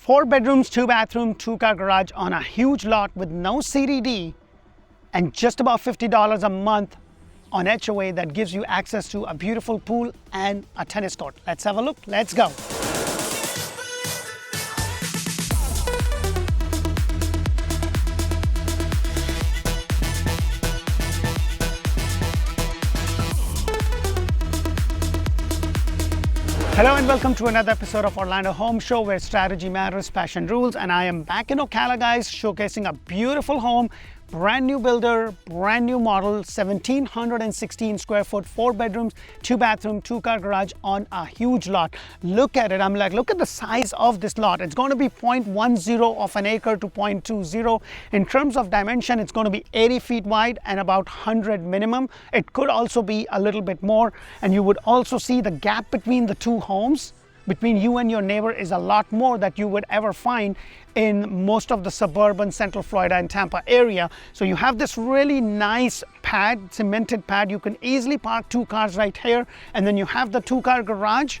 4 bedrooms, 2 bathroom, 2 car garage on a huge lot with no CDD and just about $50 a month on HOA that gives you access to a beautiful pool and a tennis court. Let's have a look. Let's go. Hello and welcome to another episode of Orlando Home Show, where strategy matters, passion rules. And I am back in Ocala, guys, showcasing a beautiful home, brand new builder, brand new model, 1,716 square foot, 4 bedrooms, 2 bathroom, 2 car garage on a huge lot. Look at it. I'm like, look at the size of this lot. It's going to be 0.10 of an acre to 0.20. In terms of dimension, it's going to be 80 feet wide and about 100 minimum. It could also be a little bit more. And you would also see the gap between the two homes, between you and your neighbor, is a lot more that you would ever find in most of the suburban Central Florida and Tampa area. So you have this really nice pad, cemented pad. You can easily park 2 cars right here. And then you have the 2-car garage.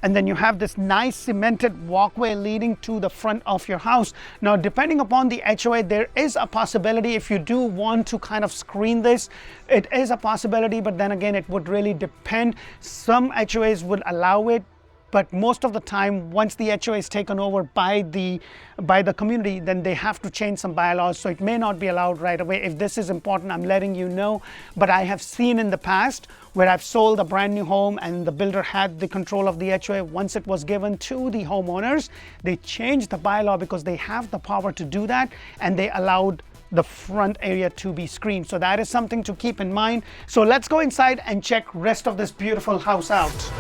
And then you have this nice cemented walkway leading to the front of your house. Now, depending upon the HOA, there is a possibility if you do want to kind of screen this, it is a possibility, but then again, it would really depend. Some HOAs would allow it, but most of the time, once the HOA is taken over by the community, then they have to change some bylaws. So it may not be allowed right away. If this is important, I'm letting you know. But I have seen in the past where I've sold a brand new home and the builder had the control of the HOA. Once it was given to the homeowners, they changed the bylaw because they have the power to do that, and they allowed the front area to be screened. So that is something to keep in mind. So let's go inside and check rest of this beautiful house out.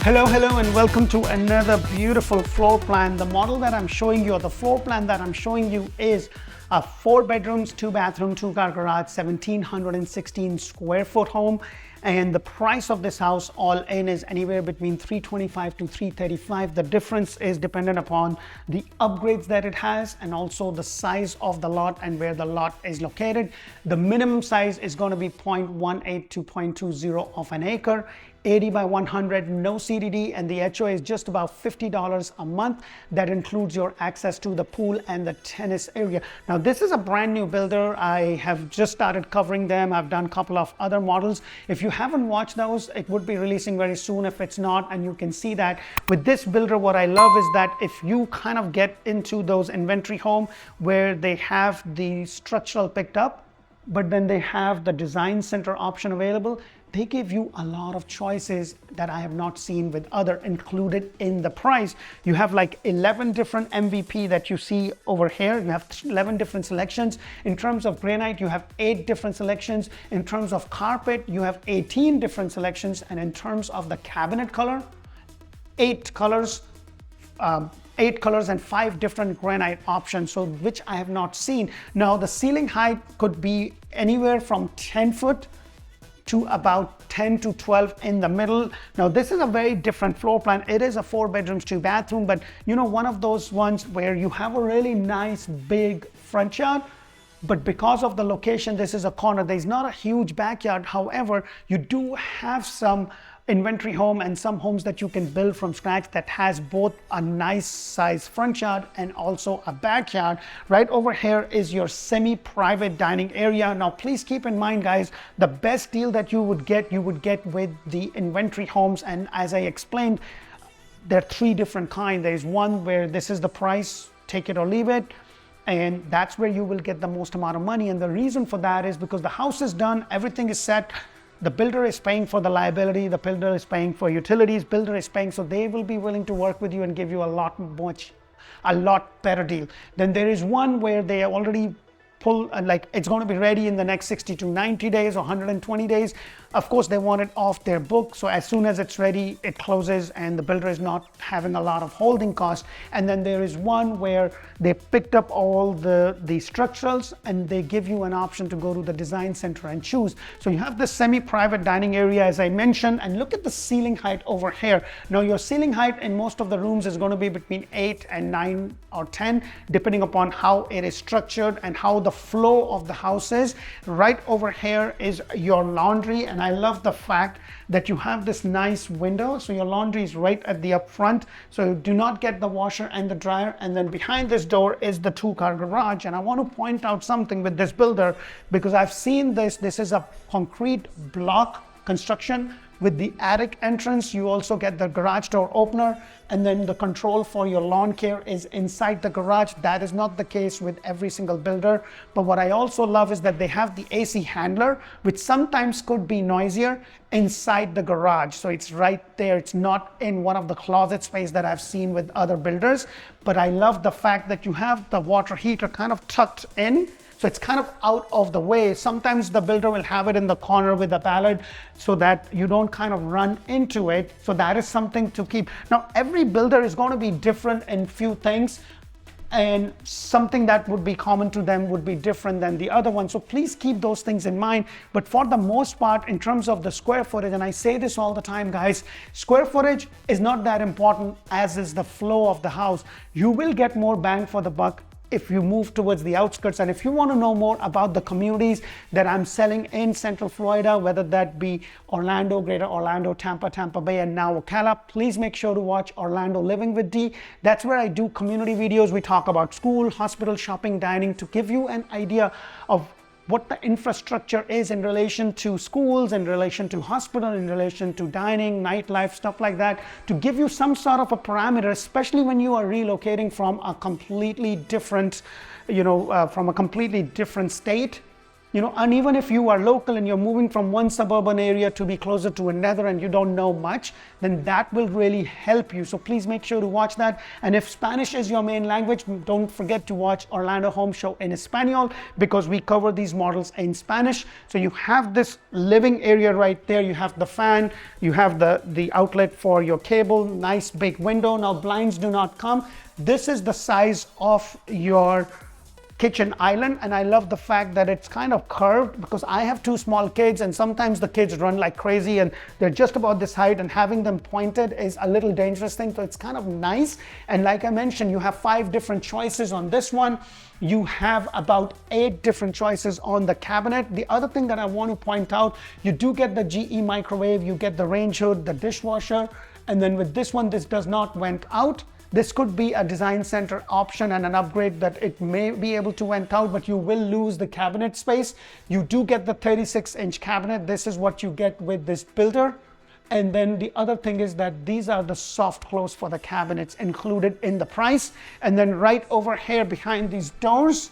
Hello and welcome to another beautiful floor plan. The model that I'm showing you, or the floor plan that I'm showing you, is a 4 bedrooms, 2 bathroom, 2 car garage, 1,716 square foot home. And the price of this house all in is anywhere between $325 to $335. The difference is dependent upon the upgrades that it has and also the size of the lot and where the lot is located. The minimum size is going to be 0.18 to 0.20 of an acre. 80 by 100, no CDD, and the HOA is just about $50 a month. That includes your access to the pool and the tennis area. Now, this is a brand new builder. I have just started covering them. I've done a couple of other models. If you haven't watched those, it would be releasing very soon if it's not, and you can see that. With this builder, what I love is that if you kind of get into those inventory home where they have the structural picked up, but then they have the design center option available, they give you a lot of choices that I have not seen with other included in the price. You have like 11 different MVP that you see over here. You have 11 different selections. In terms of granite, you have 8 different selections. In terms of carpet, you have 18 different selections. And in terms of the cabinet color, 8 colors. 8 colors and 5 different granite options, so which I have not seen. Now, the ceiling height could be anywhere from 10 foot to about 10 to 12 in the middle. Now, this is a very different floor plan. It is a 4 bedrooms, 2 bathroom, but you know, one of those ones where you have a really nice big front yard, but because of the location, this is a corner. There's not a huge backyard. However, you do have some inventory home and some homes that you can build from scratch that has both a nice size front yard and also a backyard. Right over here is your semi-private dining area. Now, please keep in mind, guys, the best deal that you would get with the inventory homes. And as I explained, there are 3 different kinds. There's one where this is the price, take it or leave it. And that's where you will get the most amount of money. And the reason for that is because the house is done, everything is set. The builder is paying for the liability, the builder is paying for utilities, builder is paying, so they will be willing to work with you and give you a lot better deal. Then there is one where they already pull, like it's going to be ready in the next 60 to 90 days or 120 days. Of course, they want it off their book, so as soon as it's ready, it closes and the builder is not having a lot of holding costs. And then there is one where they picked up all the structurals and they give you an option to go to the design center and choose. So you have the semi-private dining area, as I mentioned, and look at the ceiling height over here. Now your ceiling height in most of the rooms is going to be between 8 and 9 or 10, depending upon how it is structured and how the flow of the house is. Right over here is your laundry, and I love the fact that you have this nice window, so your laundry is right at the up front, so you do not get the washer and the dryer. And then behind this door is the 2-car garage. And I want to point out something with this builder, because I've seen this is a concrete block construction. With the attic entrance, you also get the garage door opener, and then the control for your lawn care is inside the garage. That is not the case with every single builder. But what I also love is that they have the AC handler, which sometimes could be noisier, inside the garage. So it's right there. It's not in one of the closet space that I've seen with other builders. But I love the fact that you have the water heater kind of tucked in. So it's kind of out of the way. Sometimes the builder will have it in the corner with a ballad so that you don't kind of run into it. So that is something to keep. Now, every builder is going to be different in few things, and something that would be common to them would be different than the other one. So please keep those things in mind. But for the most part, in terms of the square footage, and I say this all the time, guys, square footage is not that important, as is the flow of the house. You will get more bang for the buck if you move towards the outskirts. And if you want to know more about the communities that I'm selling in Central Florida, whether that be Orlando, Greater Orlando, Tampa Bay, and now Ocala, please make sure to watch Orlando Living with D. That's where I do community videos. We talk about school, hospital, shopping, dining, to give you an idea of what the infrastructure is in relation to schools, in relation to hospital, in relation to dining, nightlife, stuff like that, to give you some sort of a parameter, especially when you are relocating from a completely different, from a completely different state. And even if you are local and you're moving from one suburban area to be closer to another and you don't know much, then that will really help you. So please make sure to watch that. And if Spanish is your main language, don't forget to watch Orlandohomeshow in Espanol, because we cover these models in Spanish. So you have this living area right there. You have the fan, you have the outlet for your cable, nice big window. Now blinds do not come. This is the size of your kitchen island, and I love the fact that it's kind of curved, because I have 2 small kids and sometimes the kids run like crazy and they're just about this height, and having them pointed is a little dangerous thing. So it's kind of nice. And like I mentioned, you have 5 different choices on this one. You have about 8 different choices on the cabinet. The other thing that I want to point out, you do get the GE microwave, you get the range hood, the dishwasher, and then with this one, this does not vent out. This could be a design center option and an upgrade that it may be able to vent out, but you will lose the cabinet space. You do get the 36-inch cabinet. This is what you get with this builder. And then the other thing is that these are the soft close for the cabinets included in the price. And then right over here behind these doors,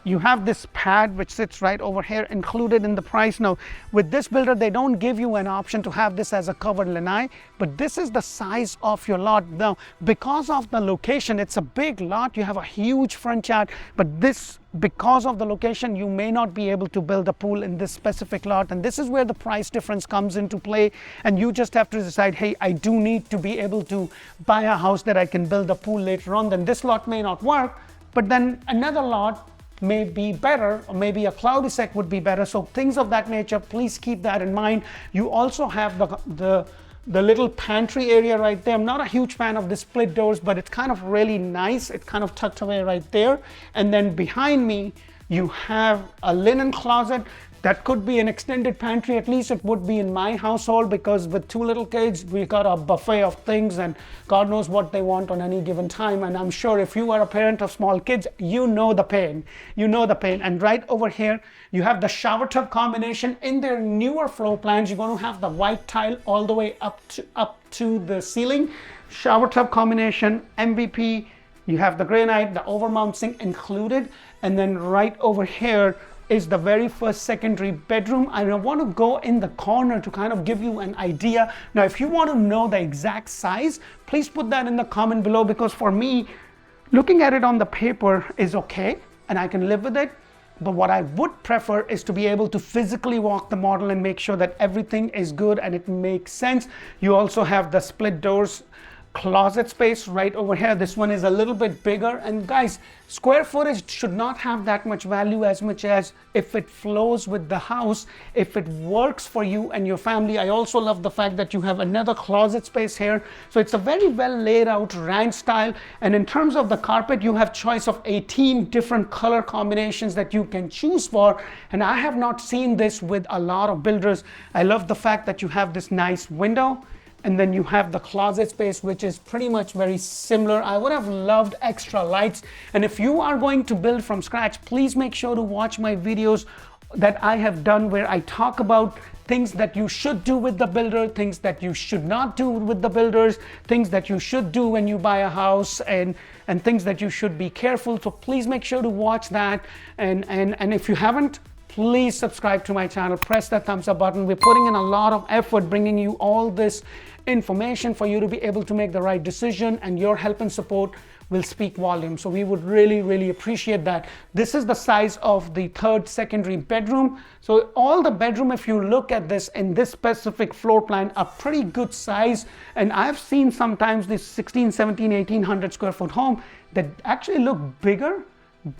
you have this pad which sits right over here included in the price. Now with this builder, they don't give you an option to have this as a covered lanai, but this is the size of your lot. Now because of the location, it's a big lot, you have a huge front yard, but because of the location, you may not be able to build a pool in this specific lot. And this is where the price difference comes into play. And you just have to decide, hey, I do need to be able to buy a house that I can build a pool later on. Then this lot may not work, but then another lot may be better, or maybe a cloudy sec would be better. So things of that nature, please keep that in mind. You also have the little pantry area right there. I'm not a huge fan of the split doors, but it's kind of really nice. It's kind of tucked away right there. And then behind me, you have a linen closet. That could be an extended pantry. At least it would be in my household, because with 2 little kids, we got a buffet of things and God knows what they want on any given time. And I'm sure if you are a parent of small kids, you know the pain. You know the pain. And right over here, you have the shower tub combination. In their newer floor plans, you're going to have the white tile all the way up to the ceiling. Shower tub combination, MVP. You have the granite, the overmount sink included. And then right over here is the very first secondary bedroom. I want to go in the corner to kind of give you an idea. Now, if you want to know the exact size, please put that in the comment below, because for me, looking at it on the paper is okay and I can live with it. But what I would prefer is to be able to physically walk the model and make sure that everything is good and it makes sense. You also have the split doors closet space right over here. This one is a little bit bigger, and guys, square footage should not have that much value as much as if it flows with the house, if it works for you and your family. I also love the fact that you have another closet space here, so it's a very well laid out ranch style. And in terms of the carpet, you have choice of 18 different color combinations that you can choose for, and I have not seen this with a lot of builders. I love the fact that you have this nice window, and then you have the closet space, which is pretty much very similar. I would have loved extra lights. And if you are going to build from scratch, please make sure to watch my videos that I have done where I talk about things that you should do with the builder, things that you should not do with the builders, things that you should do when you buy a house, and things that you should be careful. So please make sure to watch that. And if you haven't, please subscribe to my channel, press that thumbs up button. We're putting in a lot of effort bringing you all this information for you to be able to make the right decision, and your help and support will speak volumes. So we would really appreciate that. This is the size of the third secondary bedroom. So all the bedroom, if you look at this in this specific floor plan, are pretty good size. And I've seen sometimes this 16, 17, 1800 square foot home that actually look bigger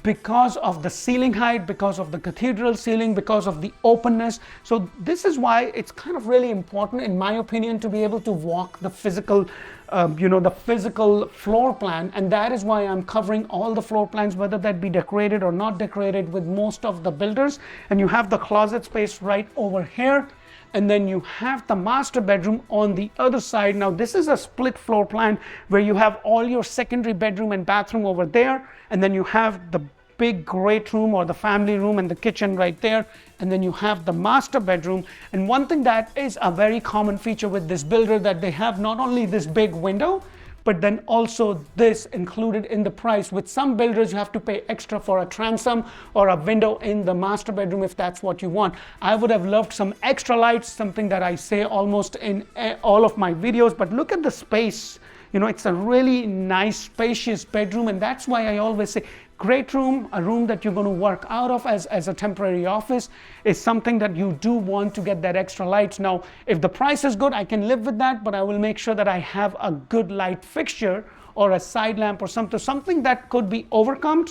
because of the ceiling height, because of the cathedral ceiling, because of the openness. So this is why it's kind of really important, in my opinion, to be able to walk the physical, the physical floor plan. And that is why I'm covering all the floor plans, whether that be decorated or not decorated, with most of the builders. And you have the closet space right over here. And then you have the master bedroom on the other side. Now this is a split floor plan where you have all your secondary bedroom and bathroom over there, and then you have the big great room or the family room and the kitchen right there, and then you have the master bedroom. And one thing that is a very common feature with this builder, that they have not only this big window, but then also this included in the price. With some builders, you have to pay extra for a transom or a window in the master bedroom if that's what you want. I would have loved some extra lights, something that I say almost in all of my videos. But look at the space. It's a really nice, spacious bedroom, and that's why I always say great room, a room that you're going to work out of as a temporary office, is something that you do want to get that extra lights. Now, if the price is good, I can live with that, but I will make sure that I have a good light fixture or a side lamp or something that could be overcome.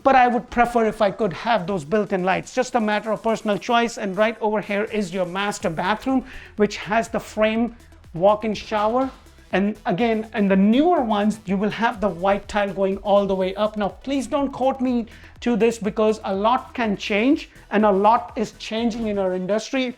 But I would prefer if I could have those built-in lights. Just a matter of personal choice. And right over here is your master bathroom, which has the frame walk-in shower. And again, in the newer ones, you will have the white tile going all the way up. Now, please don't quote me to this, because a lot can change and a lot is changing in our industry.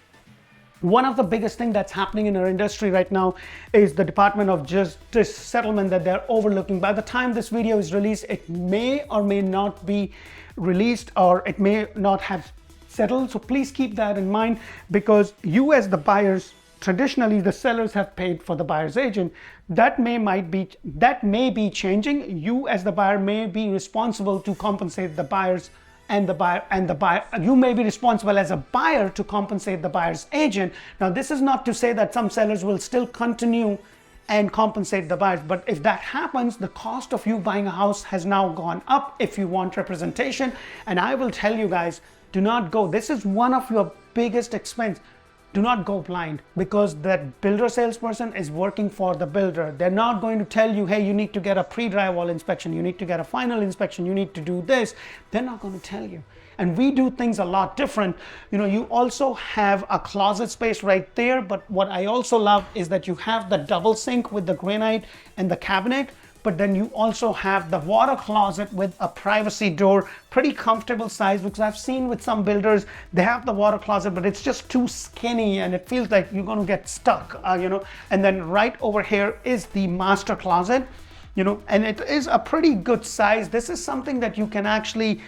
One of the biggest things that's happening in our industry right now is the Department of Justice settlement that they're overlooking. By the time this video is released, it may or may not be released, or it may not have settled. So please keep that in mind, because you as the buyers, traditionally the sellers have paid for the buyer's agent. That may be changing. You as the buyer may be responsible to compensate the buyers and the buyer. You may be responsible as a buyer to compensate the buyer's agent. Now, this is not to say that some sellers will still continue and compensate the buyers, but if that happens, the cost of you buying a house has now gone up if you want representation. And I will tell you guys, do not go. This is one of your biggest expense. Do not go blind, because that builder salesperson is working for the builder. They're not going to tell you, hey, you need to get a pre-drywall inspection, you need to get a final inspection, you need to do this. They're not going to tell you. And we do things a lot different. You also have a closet space right there, but what I also love is that you have the double sink with the granite and the cabinet. But then you also have the water closet with a privacy door, pretty comfortable size, because I've seen with some builders, they have the water closet, but it's just too skinny and it feels like you're going to get stuck, And then right over here is the master closet, and it is a pretty good size. This is something that you can actually,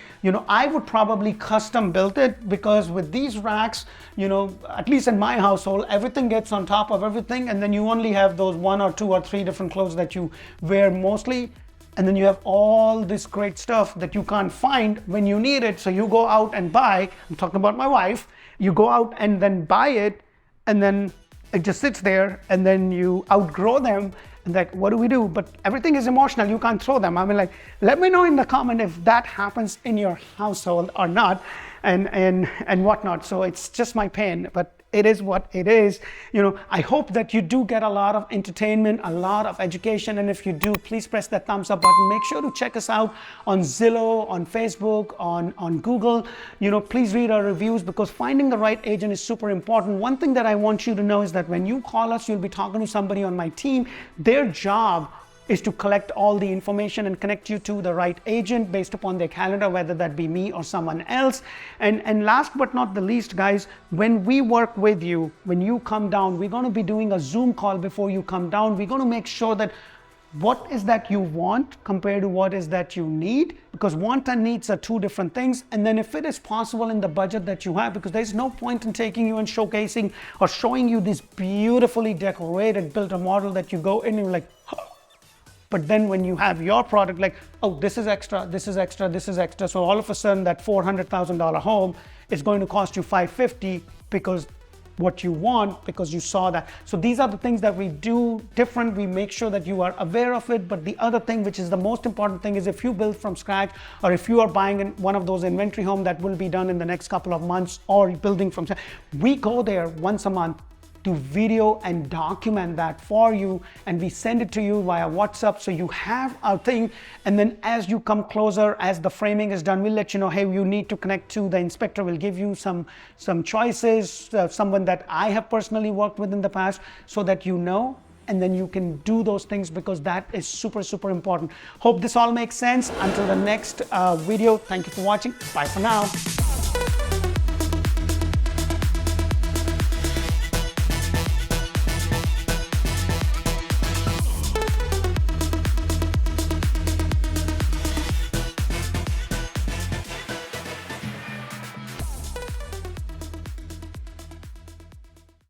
I would probably custom build it, because with these racks, at least in my household, everything gets on top of everything, and then you only have those 1 or 2 or 3 different clothes that you wear mostly, and then you have all this great stuff that you can't find when you need it. So you go out and buy, I'm talking about my wife, you go out and then buy it, and then it just sits there, and then you outgrow them, and like, what do we do? But everything is emotional. You can't throw them. I mean, like, let me know in the comment if that happens in your household or not, and whatnot. So it's just my pain, but it is what it is. You know, I hope that you do get a lot of entertainment, a lot of education, and if you do, please press that thumbs up button. Make sure to check us out on Zillow, on Facebook, on Google. You know, please read our reviews, because finding the right agent is super important. One thing that I want you to know is that when you call us, you'll be talking to somebody on my team. Their job is to collect all the information and connect you to the right agent based upon their calendar, whether that be me or someone else. And last but not the least, guys, when we work with you, when you come down, we're going to be doing a Zoom call before you come down. We're going to make sure that what is that you want compared to what is that you need, because want and needs are two different things. And then if it is possible in the budget that you have, because there's no point in taking you and showcasing or showing you this beautifully decorated built a model that you go in and you're like, but then when you have your product, like, oh, this is extra, this is extra, this is extra. So all of a sudden that $400,000 home is going to cost you $550 because what you want, because you saw that. So these are the things that we do different. We make sure that you are aware of it. But the other thing, which is the most important thing, is if you build from scratch, or if you are buying in one of those inventory homes that will be done in the next couple of months, or building from scratch, we go there once a month to video and document that for you, and we send it to you via WhatsApp, so you have our thing. And then as you come closer, as the framing is done, we'll let you know, hey, you need to connect to the inspector. We'll give you some choices, someone that I have personally worked with in the past, so that you know, and then you can do those things, because that is super, super important. Hope this all makes sense. Until the next video, thank you for watching. Bye for now.